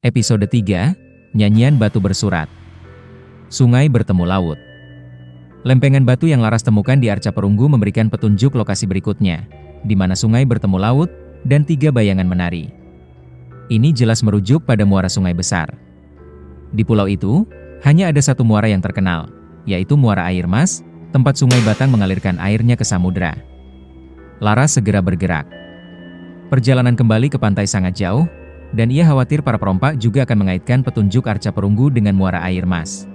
Episode 3, Nyanyian Batu Bersurat. Sungai bertemu laut. Lempengan batu yang Laras temukan di arca perunggu memberikan petunjuk lokasi berikutnya, di mana sungai bertemu laut, dan 3 bayangan menari. Ini jelas merujuk pada muara sungai besar. Di pulau itu, hanya ada satu muara yang terkenal, yaitu Muara Air Mas, tempat sungai Batang mengalirkan airnya ke samudra. Laras segera bergerak. Perjalanan kembali ke pantai sangat jauh, dan ia khawatir para perompak juga akan mengaitkan petunjuk arca perunggu dengan Muara Air Mas.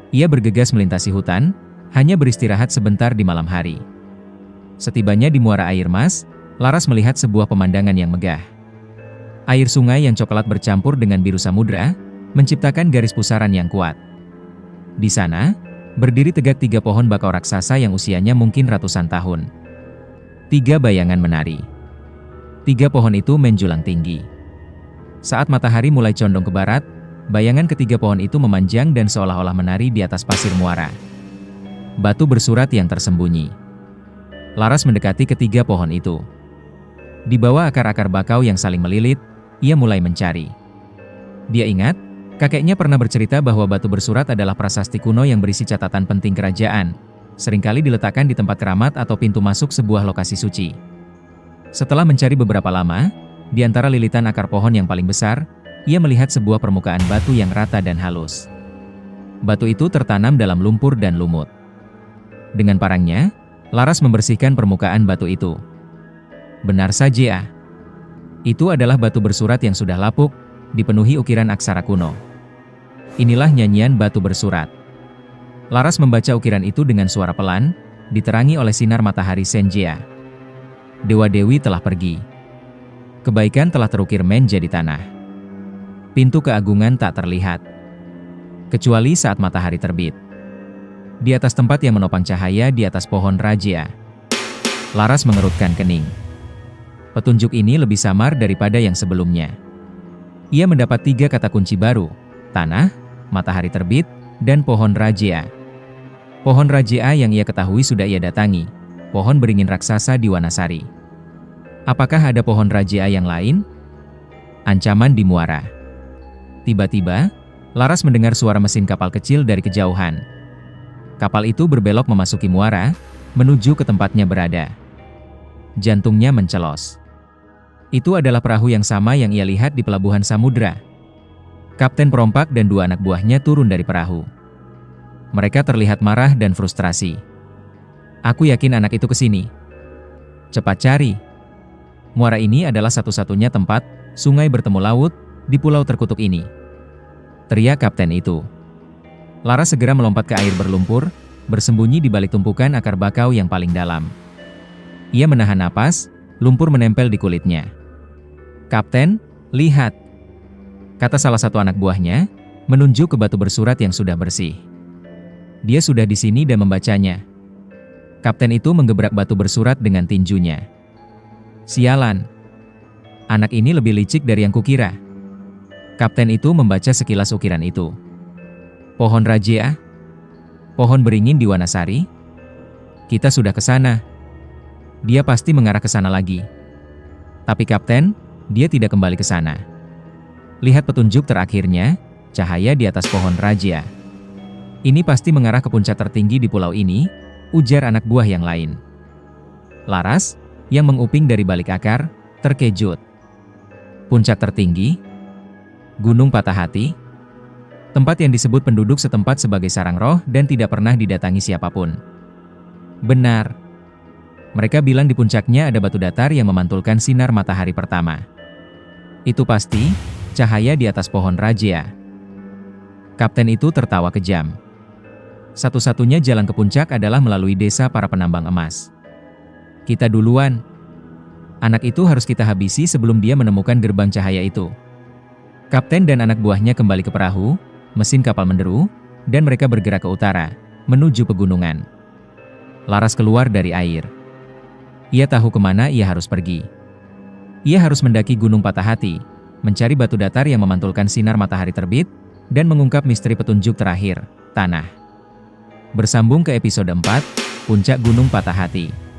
Ia bergegas melintasi hutan, hanya beristirahat sebentar di malam hari. Setibanya di Muara Air Mas, Laras melihat sebuah pemandangan yang megah. Air sungai yang coklat bercampur dengan biru samudra, menciptakan garis pusaran yang kuat. Di sana, berdiri tegak 3 pohon bakau raksasa yang usianya mungkin ratusan tahun. 3 bayangan menari. 3 pohon itu menjulang tinggi. Saat matahari mulai condong ke barat, bayangan ketiga pohon itu memanjang dan seolah-olah menari di atas pasir muara. Batu bersurat yang tersembunyi. Laras mendekati ketiga pohon itu. Di bawah akar-akar bakau yang saling melilit, ia mulai mencari. Dia ingat, kakeknya pernah bercerita bahwa batu bersurat adalah prasasti kuno yang berisi catatan penting kerajaan, seringkali diletakkan di tempat keramat atau pintu masuk sebuah lokasi suci. Setelah mencari beberapa lama, di antara lilitan akar pohon yang paling besar, ia melihat sebuah permukaan batu yang rata dan halus. Batu itu tertanam dalam lumpur dan lumut. Dengan parangnya, Laras membersihkan permukaan batu itu. Benar saja. Itu adalah batu bersurat yang sudah lapuk, dipenuhi ukiran aksara kuno. Inilah nyanyian batu bersurat. Laras membaca ukiran itu dengan suara pelan, diterangi oleh sinar matahari senja. Dewa-dewi telah pergi. Kebaikan telah terukir menjadi tanah. Pintu keagungan tak terlihat, kecuali saat matahari terbit. Di atas tempat yang menopang cahaya di atas pohon raja. Laras mengerutkan kening. Petunjuk ini lebih samar daripada yang sebelumnya. Ia mendapat 3 kata kunci baru: tanah, matahari terbit, dan pohon raja. Pohon raja yang ia ketahui sudah ia datangi, pohon beringin raksasa di Wanasari. Apakah ada pohon raja yang lain? Ancaman di muara. Tiba-tiba, Laras mendengar suara mesin kapal kecil dari kejauhan. Kapal itu berbelok memasuki muara, menuju ke tempatnya berada. Jantungnya mencelos. Itu adalah perahu yang sama yang ia lihat di pelabuhan samudra. Kapten perompak dan 2 anak buahnya turun dari perahu. Mereka terlihat marah dan frustrasi. Aku yakin anak itu ke sini. Cepat cari. Muara ini adalah satu-satunya tempat sungai bertemu laut di pulau terkutuk ini. Teriak kapten itu. Laras segera melompat ke air berlumpur, bersembunyi di balik tumpukan akar bakau yang paling dalam. Ia menahan napas, lumpur menempel di kulitnya. Kapten, lihat, kata salah satu anak buahnya, menunjuk ke batu bersurat yang sudah bersih. Dia sudah di sini dan membacanya. Kapten itu menggebrak batu bersurat dengan tinjunya. Sialan. Anak ini lebih licik dari yang kukira. Kapten itu membaca sekilas ukiran itu. Pohon raja? Pohon beringin di Wanasari? Kita sudah ke sana. Dia pasti mengarah ke sana lagi. Tapi kapten, dia tidak kembali ke sana. Lihat petunjuk terakhirnya, cahaya di atas pohon raja. Ini pasti mengarah ke puncak tertinggi di pulau ini, ujar anak buah yang lain. Laras, yang menguping dari balik akar, terkejut. Puncak tertinggi? Gunung Patah Hati? Tempat yang disebut penduduk setempat sebagai sarang roh dan tidak pernah didatangi siapapun. Benar. Mereka bilang di puncaknya ada batu datar yang memantulkan sinar matahari pertama. Itu pasti cahaya di atas pohon raja. Kapten itu tertawa kejam. Satu-satunya jalan ke puncak adalah melalui desa para penambang emas. Kita duluan. Anak itu harus kita habisi sebelum dia menemukan gerbang cahaya itu. Kapten dan anak buahnya kembali ke perahu, mesin kapal menderu, dan mereka bergerak ke utara, menuju pegunungan. Laras keluar dari air. Ia tahu kemana ia harus pergi. Ia harus mendaki Gunung Patah Hati, mencari batu datar yang memantulkan sinar matahari terbit, dan mengungkap misteri petunjuk terakhir, tanah. Bersambung ke episode 4, Puncak Gunung Patah Hati.